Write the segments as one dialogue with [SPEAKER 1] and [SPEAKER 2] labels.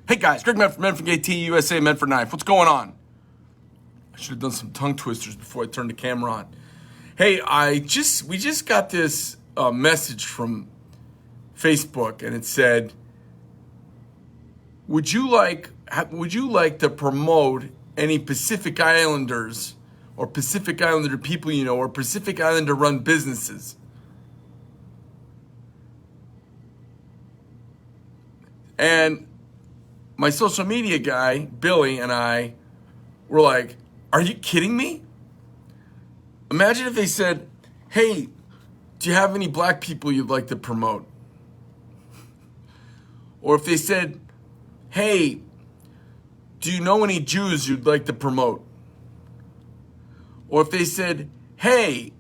[SPEAKER 1] Hey guys, Greg Medford, Medford AT, USA, Medford Knife. What's going on? I should have done some tongue twisters before I turned the camera on. Hey, we just got this message from Facebook, and it said, would you like to promote any Pacific Islanders or Pacific Islander people you know, or Pacific Islander run businesses? And my social media guy, Billy, and I were like, are you kidding me? Imagine if they said, hey, do you have any black people you'd like to promote? Or if they said, hey, do you know any Jews you'd like to promote? Or if they said, hey,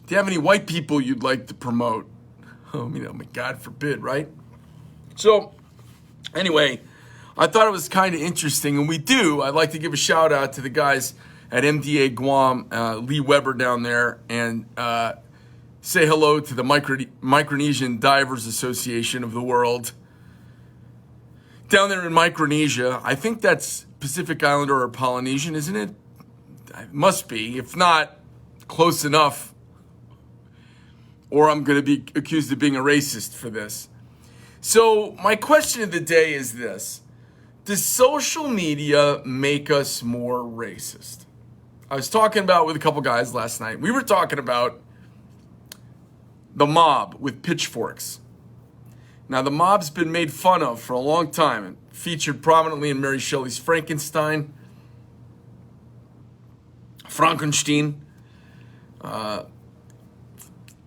[SPEAKER 1] do you have any white people you'd like to promote? Oh, God forbid, right? So, anyway, I thought it was kind of interesting, and I'd like to give a shout out to the guys at MDA Guam, Lee Weber down there, and say hello to the Micronesian Divers Association of the world. Down there in Micronesia, I think that's Pacific Islander or Polynesian, isn't it? It must be. If not, close enough. Or I'm going to be accused of being a racist for this. So my question of the day is this. Does social media make us more racist? I was talking about with a couple guys last night. We were talking about the mob with pitchforks. Now, the mob's been made fun of for a long time and featured prominently in Mary Shelley's Frankenstein.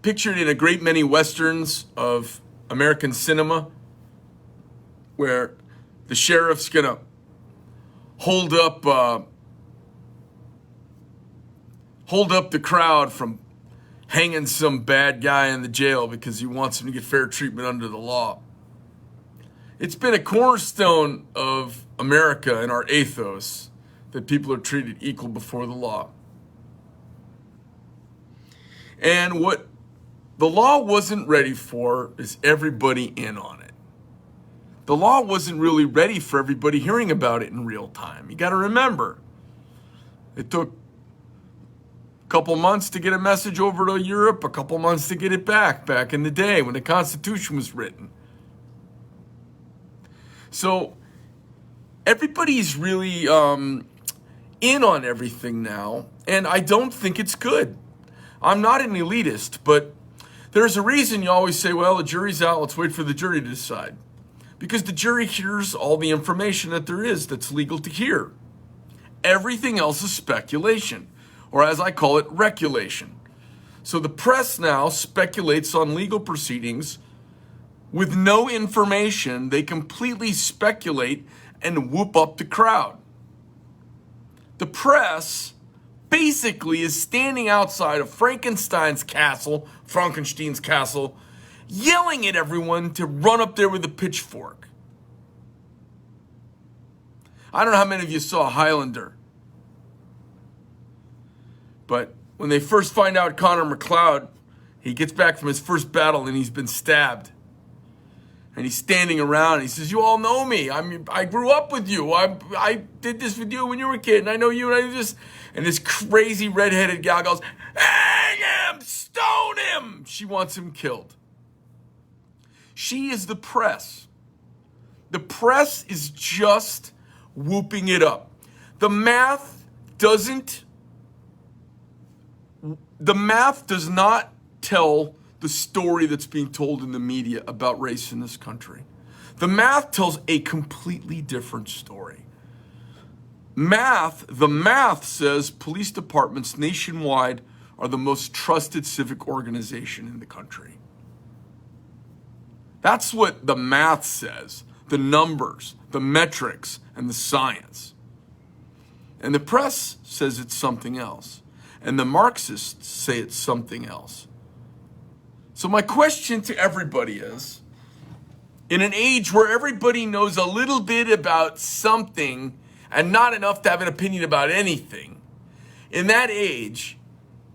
[SPEAKER 1] Pictured in a great many westerns of American cinema, where the sheriff's gonna hold up the crowd from hanging some bad guy in the jail because he wants him to get fair treatment under the law. It's been a cornerstone of America and our ethos that people are treated equal before the law. And what the law wasn't ready for is everybody in on it. The law wasn't really ready for everybody hearing about it in real time. You got to remember, it took a couple months to get a message over to Europe, a couple months to get it back in the day when the Constitution was written. So everybody's really in on everything now, and I don't think it's good. I'm not an elitist, but there's a reason you always say, well, the jury's out, let's wait for the jury to decide. Because the jury hears all the information that there is that's legal to hear. Everything else is speculation, or as I call it, reculation. So the press now speculates on legal proceedings with no information. They completely speculate and whoop up the crowd. The press basically is standing outside of Frankenstein's castle, yelling at everyone to run up there with a pitchfork. I don't know how many of you saw Highlander, but when they first find out Connor McLeod, he gets back from his first battle and he's been stabbed. And he's standing around and he says, you all know me. I grew up with you. I did this with you when you were a kid, and I know you, and I did this. And this crazy redheaded gal goes, hang him, stone him. She wants him killed. She is the press. The press is just whooping it up. The math does not tell the story that's being told in the media about race in this country. The math tells a completely different story. The math says police departments nationwide are the most trusted civic organization in the country. That's what the math says, the numbers, the metrics, and the science. And the press says it's something else. And the Marxists say it's something else. So my question to everybody is, in an age where everybody knows a little bit about something and not enough to have an opinion about anything, in that age,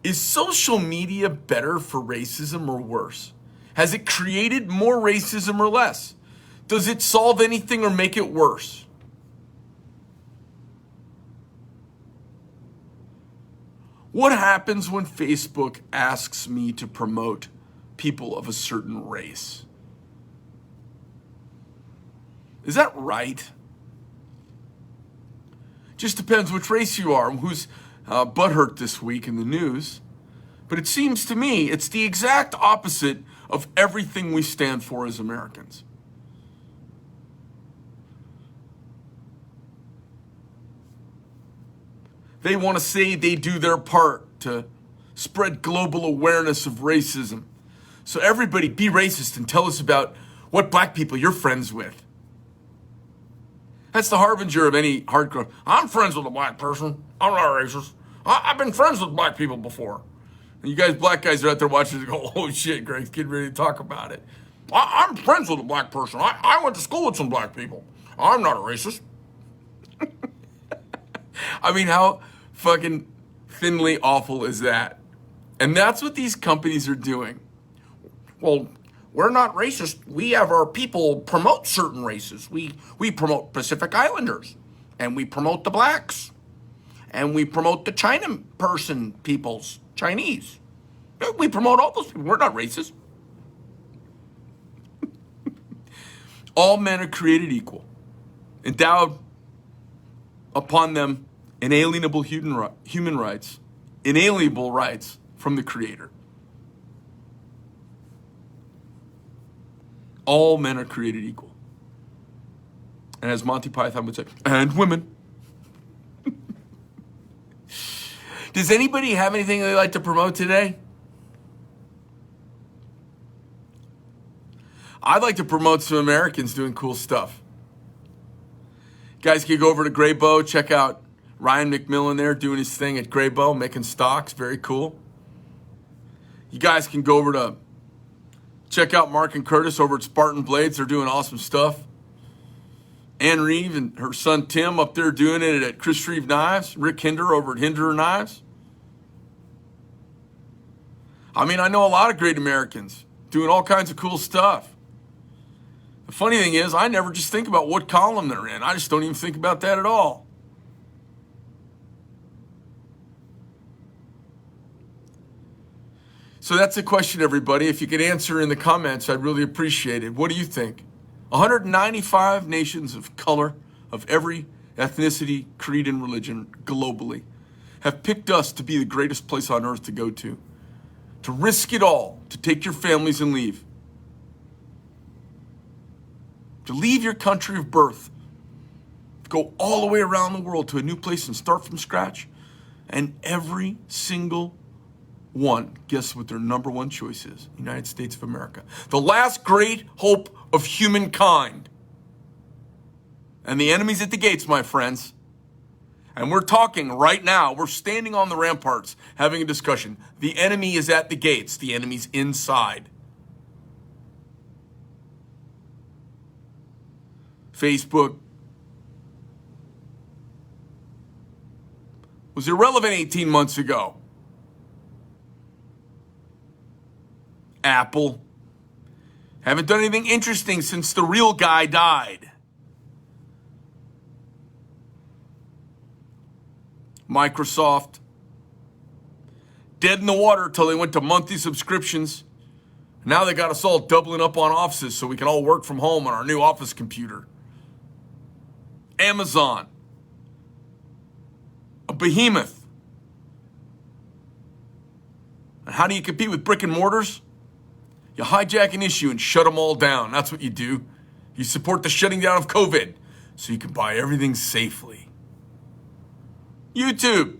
[SPEAKER 1] is social media better for racism or worse? Has it created more racism or less? Does it solve anything or make it worse? What happens when Facebook asks me to promote people of a certain race? Is that right? Just depends which race you are and who's butthurt this week in the news. But it seems to me it's the exact opposite of everything we stand for as Americans. They want to say they do their part to spread global awareness of racism. So everybody be racist and tell us about what black people you're friends with. That's the harbinger of any hardcore. I'm friends with a black person. I'm not racist. I've been friends with black people before. And you guys, black guys, are out there watching and go, oh shit, Greg's getting ready to talk about it. I'm friends with a black person. I went to school with some black people. I'm not a racist. I mean, how fucking thinly awful is that? And that's what these companies are doing. Well, we're not racist. We have our people promote certain races. We promote Pacific Islanders, and we promote the blacks, and we promote the China person peoples, Chinese. We promote all those people. We're not racist. All men are created equal, endowed upon them inalienable human rights, inalienable rights from the Creator. All men are created equal. And as Monty Python would say, and women. Does anybody have anything they'd like to promote today? I'd like to promote some Americans doing cool stuff. You guys can go over to Graybow, check out Ryan McMillan there doing his thing at Graybow, making stocks, very cool. You guys can go over to check out Mark and Curtis over at Spartan Blades. They're doing awesome stuff. Ann Reeve and her son Tim up there doing it at Chris Reeve Knives. Rick Hinder over at Hinder Knives. I mean, I know a lot of great Americans doing all kinds of cool stuff. The funny thing is, I never just think about what column they're in. I just don't even think about that at all. So that's the question, everybody. If you could answer in the comments, I'd really appreciate it. What do you think? 195 nations of color, of every ethnicity, creed, and religion globally have picked us to be the greatest place on earth to go to risk it all, to take your families and leave. To leave your country of birth, go all the way around the world to a new place and start from scratch. And every single one, guess what their number one choice is? United States of America. The last great hope of humankind. And the enemy's at the gates, my friends. And we're talking right now. We're standing on the ramparts having a discussion. The enemy is at the gates. The enemy's inside. Facebook was irrelevant 18 months ago. Apple haven't done anything interesting since the real guy died. Microsoft, dead in the water till they went to monthly subscriptions. Now they got us all doubling up on offices so we can all work from home on our new office computer. Amazon, a behemoth. And how do you compete with brick and mortars? You hijack an issue and shut them all down. That's what you do. You support the shutting down of COVID so you can buy everything safely. YouTube.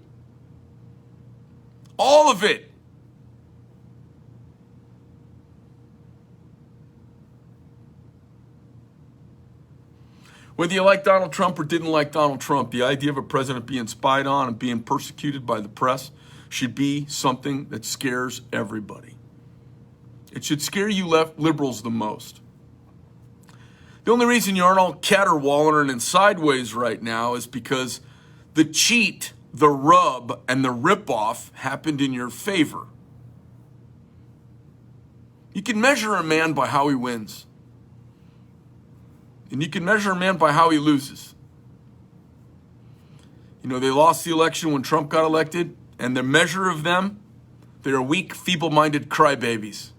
[SPEAKER 1] All of it. Whether you like Donald Trump or didn't like Donald Trump, the idea of a president being spied on and being persecuted by the press should be something that scares everybody. It should scare you liberals the most. The only reason you aren't all caterwauling and sideways right now is because the cheat, the rub, and the ripoff happened in your favor. You can measure a man by how he wins. And you can measure a man by how he loses. You know, they lost the election when Trump got elected, and the measure of them, they're weak, feeble-minded crybabies.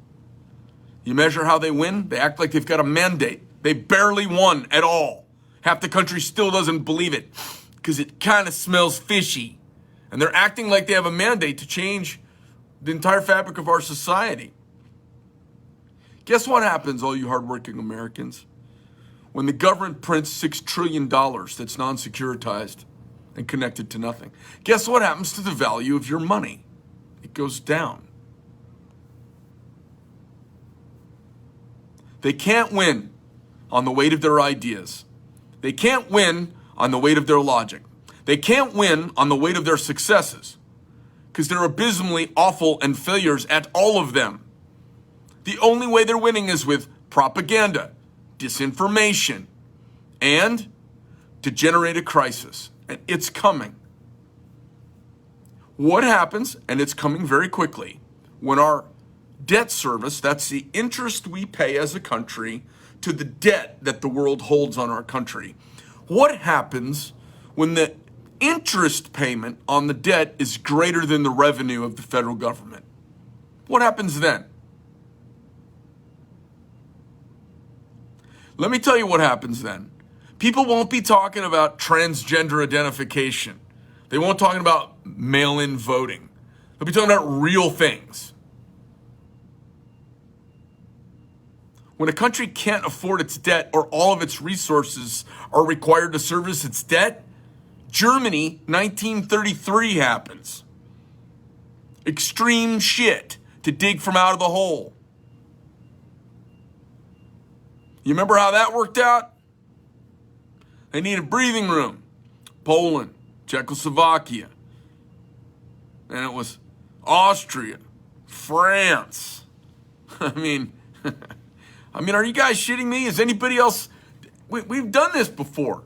[SPEAKER 1] You measure how they win, they act like they've got a mandate. They barely won at all. Half the country still doesn't believe it because it kind of smells fishy. And they're acting like they have a mandate to change the entire fabric of our society. Guess what happens, all you hardworking Americans? When the government prints $6 trillion that's non-securitized and connected to nothing, guess what happens to the value of your money? It goes down. They can't win on the weight of their ideas. They can't win on the weight of their logic. They can't win on the weight of their successes because they're abysmally awful and failures at all of them. The only way they're winning is with propaganda, disinformation, and to generate a crisis. And it's coming. What happens, and it's coming very quickly, when our debt service, that's the interest we pay as a country to the debt that the world holds on our country. What happens when the interest payment on the debt is greater than the revenue of the federal government? What happens then? Let me tell you what happens then. People won't be talking about transgender identification. They won't talking about mail-in voting. They'll be talking about real things. When a country can't afford its debt or all of its resources are required to service its debt, Germany, 1933 happens. Extreme shit to dig from out of the hole. You remember how that worked out? They needed breathing room. Poland, Czechoslovakia. And it was Austria, France. I mean, are you guys shitting me? Is anybody else? We've done this before.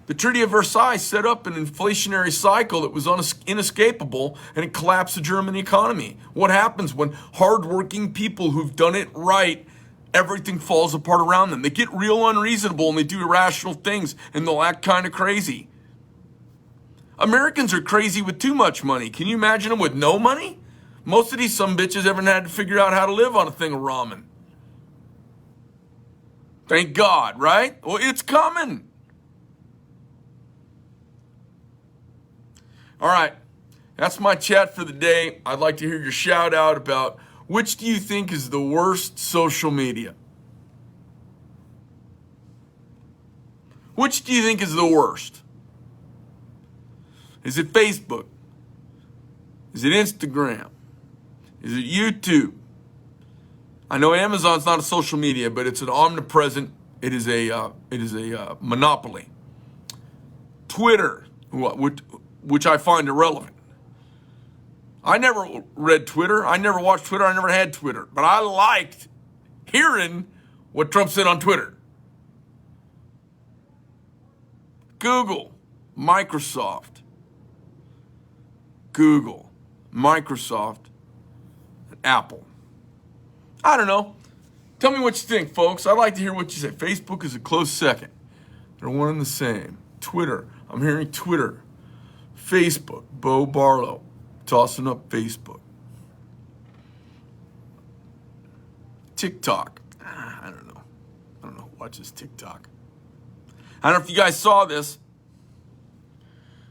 [SPEAKER 1] The Treaty of Versailles set up an inflationary cycle that was inescapable, and it collapsed the German economy. What happens when hardworking people who've done it right, everything falls apart around them? They get real unreasonable and they do irrational things and they'll act kind of crazy. Americans are crazy with too much money. Can you imagine them with no money? Most of these sumbitches haven't had to figure out how to live on a thing of ramen. Thank God, right? Well, it's coming. All right, that's my chat for the day. I'd like to hear your shout out about which do you think is the worst social media? Which do you think is the worst? Is it Facebook? Is it Instagram? Is it YouTube? I know Amazon's not a social media, but it's an omnipresent. It is a monopoly. Twitter, which I find irrelevant. I never read Twitter. I never watched Twitter. I never had Twitter. But I liked hearing what Trump said on Twitter. Google, Microsoft. Google, Microsoft, and Apple. I don't know. Tell me what you think, folks. I'd like to hear what you say. Facebook is a close second. They're one and the same. Twitter, I'm hearing Twitter. Facebook, Bo Barlow, tossing up Facebook. TikTok, I don't know. I don't know who watches TikTok. I don't know if you guys saw this,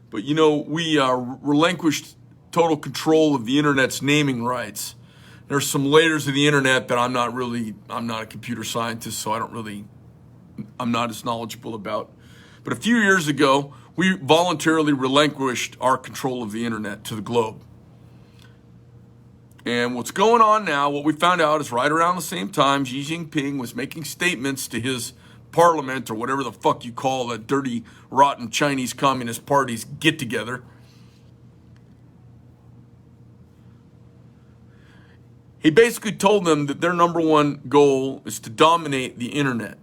[SPEAKER 1] but you know, we relinquished total control of the internet's naming rights. There's some layers of the internet that I'm not a computer scientist, so I'm not as knowledgeable about. But a few years ago, we voluntarily relinquished our control of the internet to the globe. And what's going on now, what we found out is right around the same time, Xi Jinping was making statements to his parliament, or whatever the fuck you call that dirty, rotten Chinese Communist Party's get together. He basically told them that their number one goal is to dominate the internet,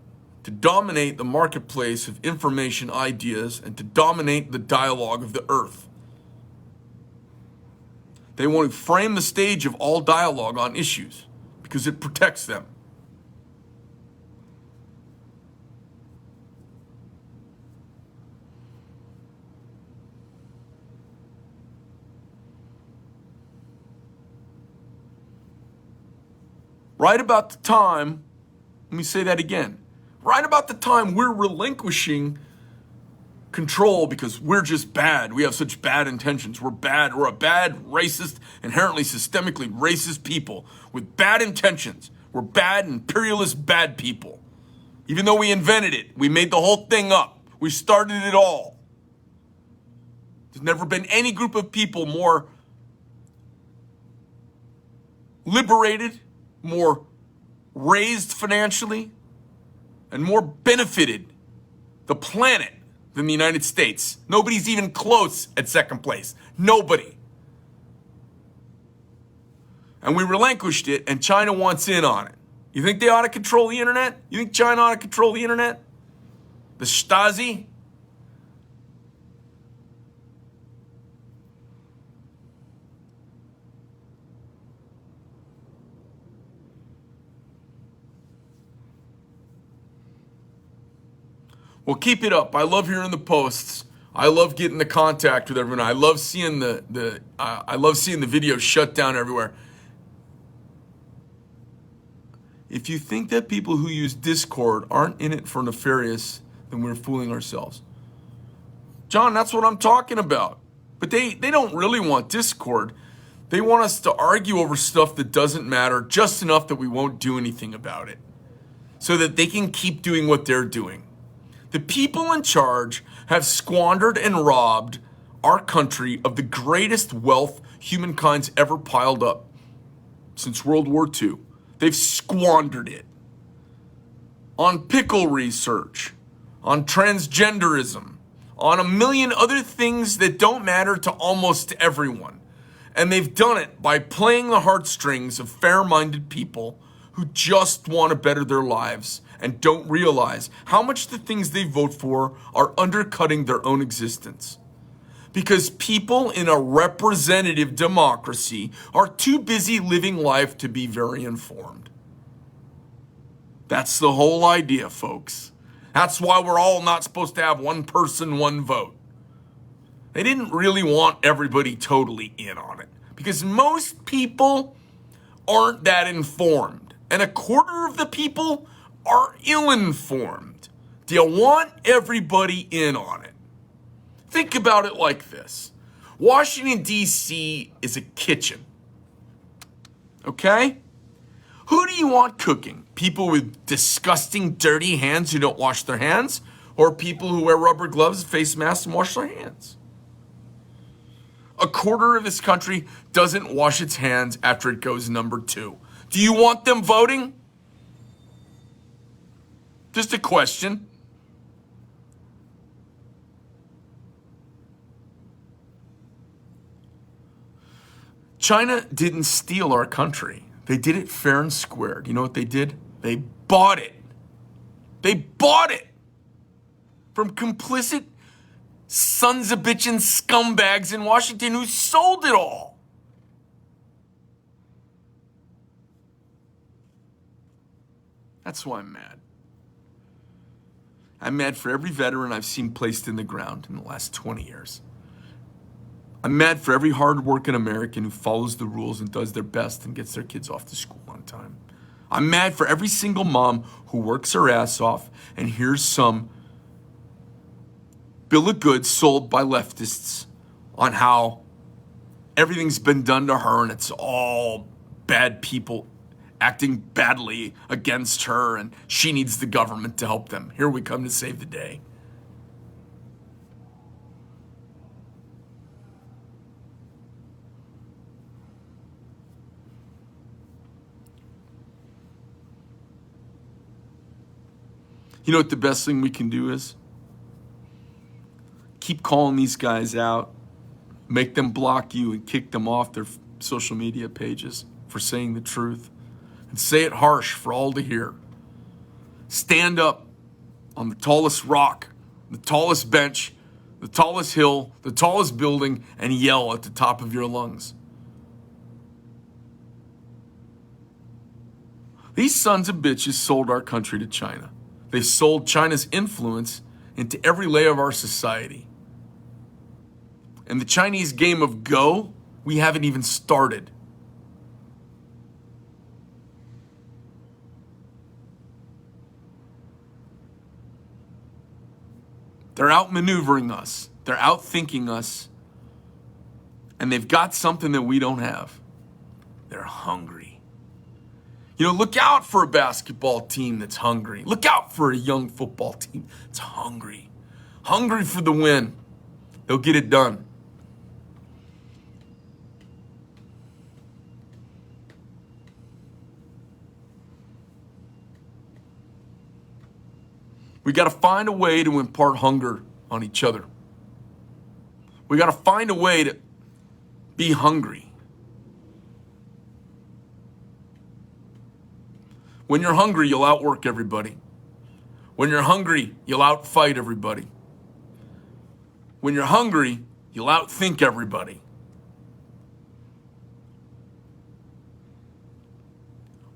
[SPEAKER 1] to dominate the marketplace of information, ideas, and to dominate the dialogue of the earth. They want to frame the stage of all dialogue on issues because it protects them. right about the time, let me say that again, right about the time we're relinquishing control because we're just bad. We have such bad intentions. We're bad. We're a bad, racist, inherently systemically racist people with bad intentions. We're bad, imperialist, bad people. Even though we invented it, we made the whole thing up. We started it all. There's never been any group of people more liberated, more raised financially, and more benefited the planet than the United States. Nobody's even close at second place. Nobody. And we relinquished it, and China wants in on it. You think they ought to control the internet? You think China ought to control the internet? The Stasi? Well, keep it up. I love hearing the posts. I love getting the contact with everyone. I love seeing the videos shut down everywhere. If you think that people who use Discord aren't in it for nefarious, then we're fooling ourselves. John, that's what I'm talking about. But they don't really want Discord. They want us to argue over stuff that doesn't matter just enough that we won't do anything about it, so that they can keep doing what they're doing. The people in charge have squandered and robbed our country of the greatest wealth humankind's ever piled up since World War II. They've squandered it on pickle research, on transgenderism, on a million other things that don't matter to almost everyone. And they've done it by playing the heartstrings of fair-minded people who just want to better their lives and don't realize how much the things they vote for are undercutting their own existence. Because people in a representative democracy are too busy living life to be very informed. That's the whole idea, folks. That's why we're all not supposed to have one person, one vote. They didn't really want everybody totally in on it because most people aren't that informed, and a quarter of the people are ill-informed. Do you want everybody in on it? Think about it like this. Washington, D.C. is a kitchen. Okay? Who do you want cooking? People with disgusting, dirty hands who don't wash their hands? Or people who wear rubber gloves, face masks, and wash their hands? A quarter of this country doesn't wash its hands after it goes number 2. Do you want them voting? Just a question. China didn't steal our country. They did it fair and squared. You know what they did? They bought it. They bought it from complicit sons of bitchin' scumbags in Washington who sold it all. That's why I'm mad. I'm mad for every veteran I've seen placed in the ground in the last 20 years. I'm mad for every hard-working American who follows the rules and does their best and gets their kids off to school on time. I'm mad for every single mom who works her ass off and hears some bill of goods sold by leftists on how everything's been done to her and it's all bad people acting badly against her and she needs the government to help them. Here we come to save the day. You know what the best thing we can do is? Keep calling these guys out, make them block you and kick them off their social media pages for saying the truth. And say it harsh for all to hear. Stand up on the tallest rock, the tallest bench, the tallest hill, the tallest building, and yell at the top of your lungs. These sons of bitches sold our country to China. They sold China's influence into every layer of our society. And the Chinese game of Go, we haven't even started. They're outmaneuvering us. They're outthinking us. And they've got something that we don't have. They're hungry. You know, look out for a basketball team that's hungry. Look out for a young football team that's hungry. Hungry for the win. They'll get it done. We got to find a way to impart hunger on each other. We got to find a way to be hungry. When you're hungry, you'll outwork everybody. When you're hungry, you'll outfight everybody. When you're hungry, you'll outthink everybody.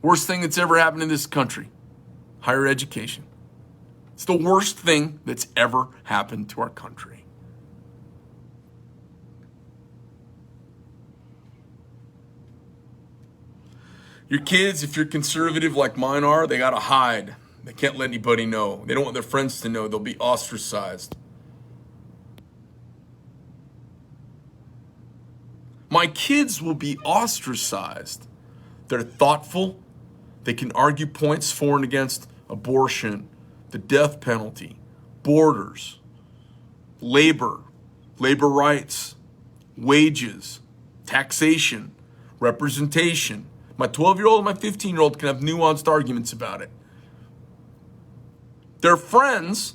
[SPEAKER 1] Worst thing that's ever happened in this country, higher education. It's the worst thing that's ever happened to our country. Your kids, if you're conservative like mine are, they gotta hide. They can't let anybody know. They don't want their friends to know. They'll be ostracized. My kids will be ostracized. They're thoughtful. They can argue points for and against abortion, the death penalty, borders, labor rights, wages, taxation, representation. My 12-year-old and my 15-year-old can have nuanced arguments about it. Their friends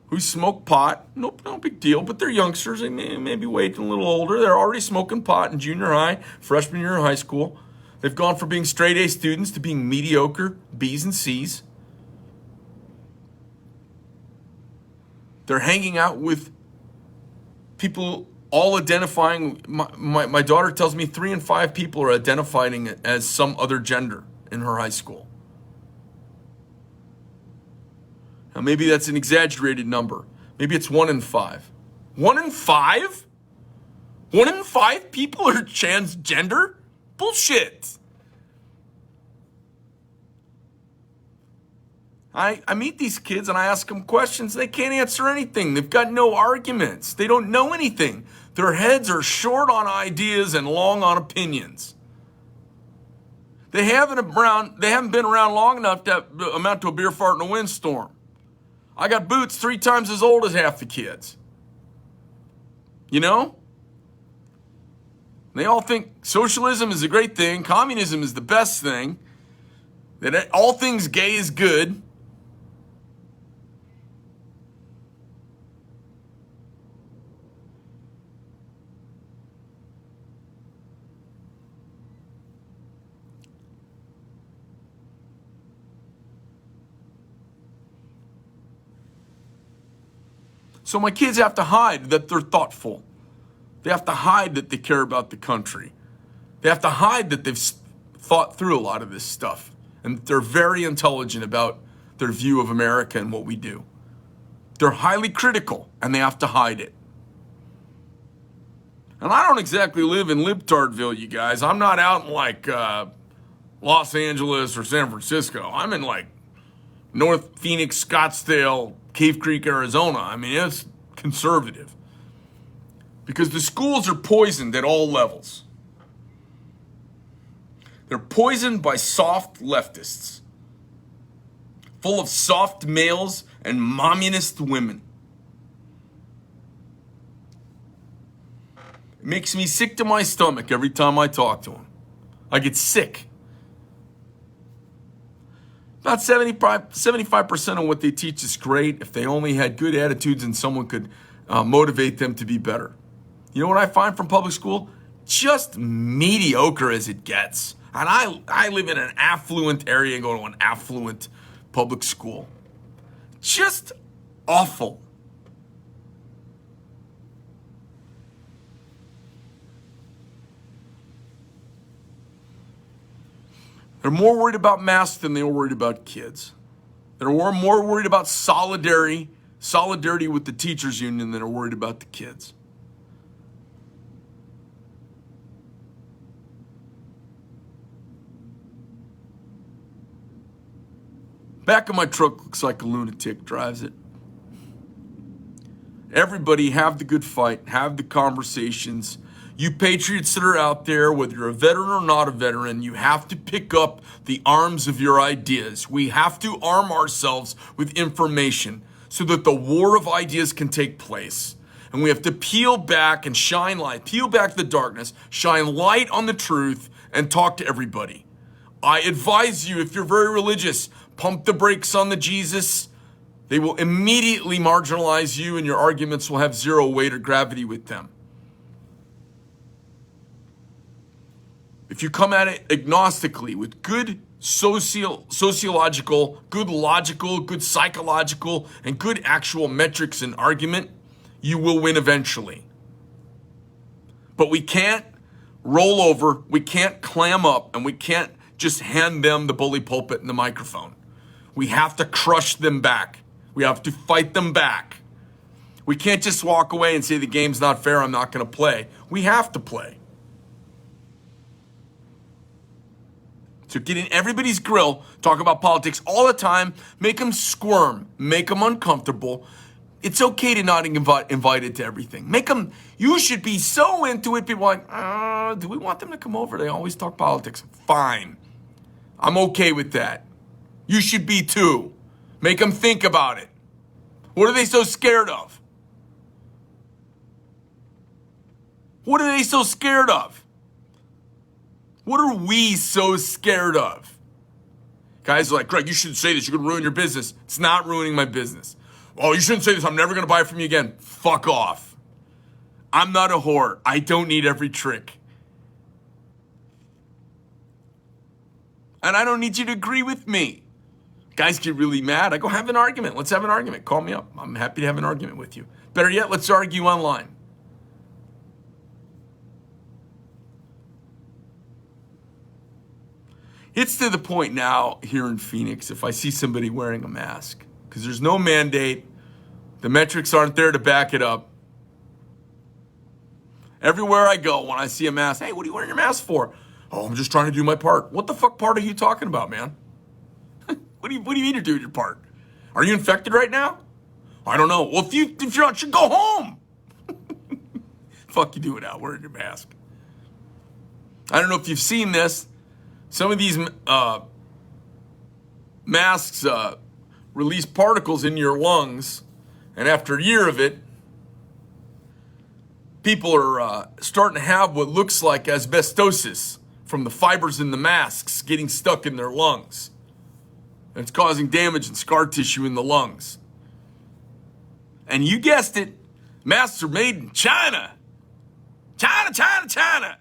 [SPEAKER 1] who smoke pot, no big deal, but they're youngsters. They may be waiting a little older. They're already smoking pot in junior high, freshman year of high school. They've gone from being straight A students to being mediocre B's and C's. They're hanging out with people all identifying. My daughter tells me 3 in 5 people are identifying it as some other gender in her high school. Now, maybe that's an exaggerated number. Maybe it's 1 in 5. 1 in 5? 1 in 5 people are transgender? Bullshit. I meet these kids and I ask them questions. They can't answer anything. They've got no arguments. They don't know anything. Their heads are short on ideas and long on opinions. They haven't been around long enough to amount to a beer fart in a windstorm. I got boots 3 times as old as half the kids. You know? They all think socialism is a great thing, communism is the best thing, that all things gay is good. So my kids have to hide that they're thoughtful. They have to hide that they care about the country. They have to hide that they've thought through a lot of this stuff. And they're very intelligent about their view of America and what we do. They're highly critical, and they have to hide it. And I don't exactly live in Libtardville, you guys. I'm not out in like Los Angeles or San Francisco. I'm in like North Phoenix, Scottsdale, Cave Creek, Arizona. I mean, it's conservative. Because the schools are poisoned at all levels. They're poisoned by soft leftists, full of soft males and communist women. It makes me sick to my stomach every time I talk to them. I get sick. About 75% of what they teach is great if they only had good attitudes and someone could motivate them to be better. You know what I find from public school? Just mediocre as it gets. And I live in an affluent area and go to an affluent public school. Just awful. They're more worried about masks than they are worried about kids. They're more worried about solidarity with the teachers union than they're worried about the kids. Back of my truck looks like a lunatic drives it. Everybody have the good fight, have the conversations. You patriots that are out there, whether you're a veteran or not a veteran, you have to pick up the arms of your ideas. We have to arm ourselves with information so that the war of ideas can take place. And we have to peel back and shine light, peel back the darkness, shine light on the truth, and talk to everybody. I advise you, if you're very religious, pump the brakes on the Jesus. They will immediately marginalize you, and your arguments will have zero weight or gravity with them. If you come at it agnostically with good sociological, good logical, good psychological, and good actual metrics and argument, you will win eventually. But we can't roll over, we can't clam up, and we can't just hand them the bully pulpit and the microphone. We have to crush them back. We have to fight them back. We can't just walk away and say the game's not fair, I'm not going to play. We have to play. So get in everybody's grill, talk about politics all the time, make them squirm, make them uncomfortable. It's okay to not invited to everything. Make them, you should be so into it. People are like, do we want them to come over? They always talk politics. Fine. I'm okay with that. You should be too. Make them think about it. What are they so scared of? What are they so scared of? What are we so scared of? Guys are like, Greg, you shouldn't say this. You're going to ruin your business. It's not ruining my business. Oh, you shouldn't say this. I'm never going to buy from you again. Fuck off. I'm not a whore. I don't need every trick. And I don't need you to agree with me. Guys get really mad. I go, have an argument. Let's have an argument. Call me up. I'm happy to have an argument with you. Better yet, let's argue online. It's to the point now here in Phoenix, if I see somebody wearing a mask, because there's no mandate, the metrics aren't there to back it up. Everywhere I go, when I see a mask, hey, what are you wearing your mask for? Oh, I'm just trying to do my part. What the fuck part are you talking about, man? What do you mean you're doing your part? Are you infected right now? I don't know. Well, if you're not, you go home. Fuck you doing out wearing your mask. I don't know if you've seen this. Some of these masks release particles in your lungs, and after a year of it, people are starting to have what looks like asbestosis from the fibers in the masks getting stuck in their lungs. And it's causing damage and scar tissue in the lungs. And you guessed it, masks are made in China. China.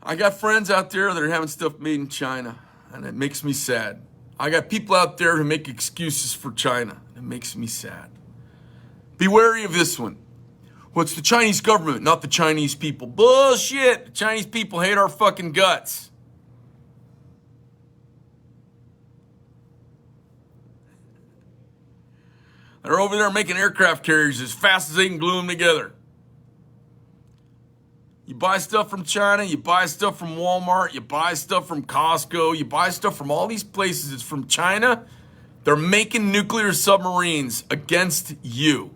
[SPEAKER 1] I got friends out there that are having stuff made in China, and it makes me sad. I got people out there who make excuses for China. It makes me sad. Be wary of this one. Well, it's the Chinese government, not the Chinese people. Bullshit! The Chinese people hate our fucking guts. They're over there making aircraft carriers as fast as they can glue them together. You buy stuff from China, you buy stuff from Walmart, you buy stuff from Costco, you buy stuff from all these places. It's from China. They're making nuclear submarines against you.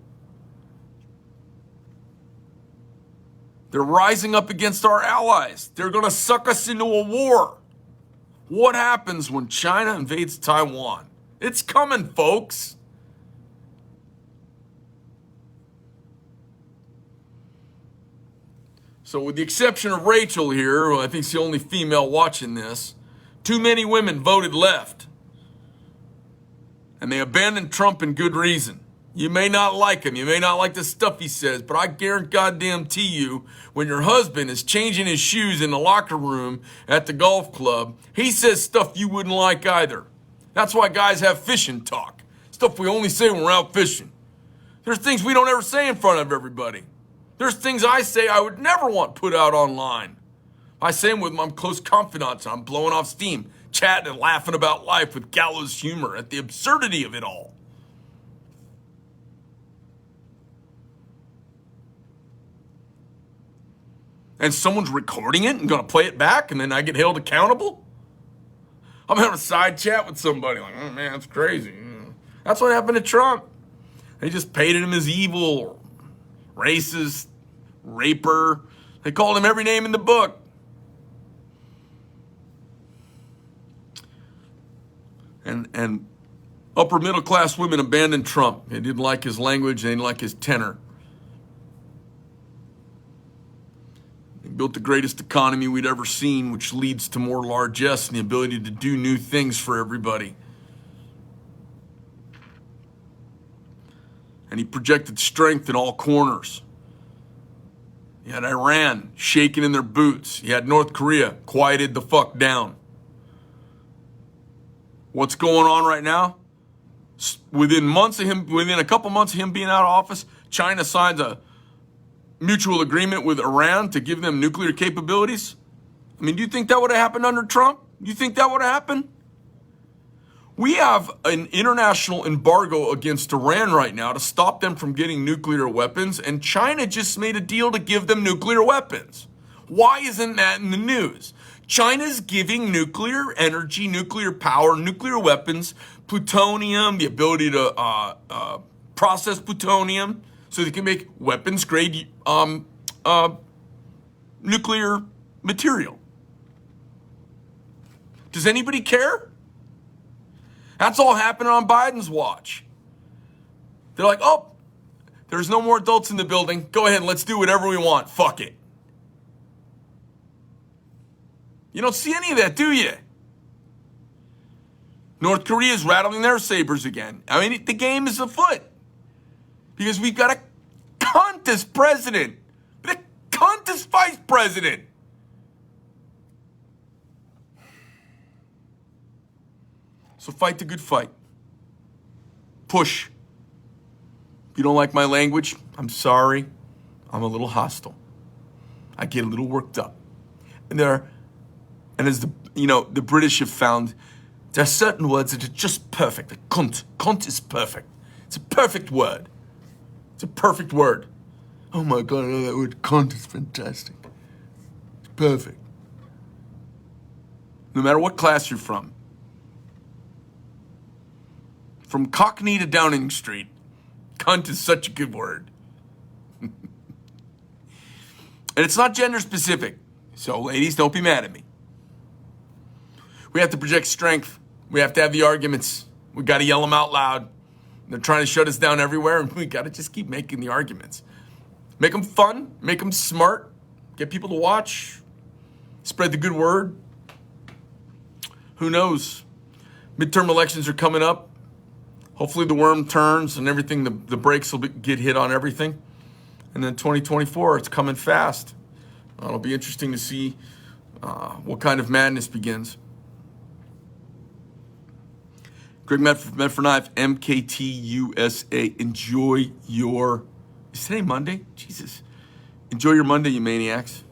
[SPEAKER 1] They're rising up against our allies. They're going to suck us into a war. What happens when China invades Taiwan? It's coming, folks. So with the exception of Rachel here, who I think is the only female watching this, too many women voted left. And they abandoned Trump in good reason. You may not like him, you may not like the stuff he says, but I guarantee you, when your husband is changing his shoes in the locker room at the golf club, he says stuff you wouldn't like either. That's why guys have fishing talk. Stuff we only say when we're out fishing. There's things we don't ever say in front of everybody. There's things I say I would never want put out online. I say them with my close confidants. I'm blowing off steam, chatting and laughing about life with gallows humor at the absurdity of it all. And someone's recording it and going to play it back, and then I get held accountable? I'm having a side chat with somebody like, oh man, that's crazy. That's what happened to Trump. They just painted him as evil, racist, raper. They called him every name in the book. And upper middle class women abandoned Trump. They didn't like his language. They didn't like his tenor. He built the greatest economy we'd ever seen, which leads to more largesse and the ability to do new things for everybody. And he projected strength in all corners. You had Iran shaking in their boots. You had North Korea quieted the fuck down. What's going on right now? Within a couple months of him being out of office, China signs a mutual agreement with Iran to give them nuclear capabilities. I mean, do you think that would have happened under Trump? Do you think that would have happened? We have an international embargo against Iran right now to stop them from getting nuclear weapons, and China just made a deal to give them nuclear weapons. Why isn't that in the news? China's giving nuclear energy, nuclear power, nuclear weapons, plutonium, the ability to process plutonium so they can make weapons-grade nuclear material. Does anybody care? That's all happening on Biden's watch. They're like, oh, there's no more adults in the building. Go ahead and let's do whatever we want. Fuck it. You don't see any of that, do you? North Korea is rattling their sabers again. I mean, the game is afoot. Because we've got a cunt as president. A cunt as vice president. So fight the good fight. Push. If you don't like my language, I'm sorry. I'm a little hostile. I get a little worked up. And as the British have found, there are certain words that are just perfect. Like cunt. Cunt is perfect. It's a perfect word. It's a perfect word. Oh my God, I know that word. Cunt is fantastic. It's perfect. No matter what class you're from Cockney to Downing Street, cunt is such a good word. And it's not gender specific. So ladies, don't be mad at me. We have to project strength. We have to have the arguments. We got to yell them out loud. They're trying to shut us down everywhere, and we got to just keep making the arguments. Make them fun. Make them smart. Get people to watch. Spread the good word. Who knows? Midterm elections are coming up. Hopefully the worm turns and everything, the brakes will get hit on everything. And then 2024, it's coming fast. It'll be interesting to see what kind of madness begins. Greg Medford Knife, MKT USA. Enjoy your... Is today Monday? Jesus. Enjoy your Monday, you maniacs.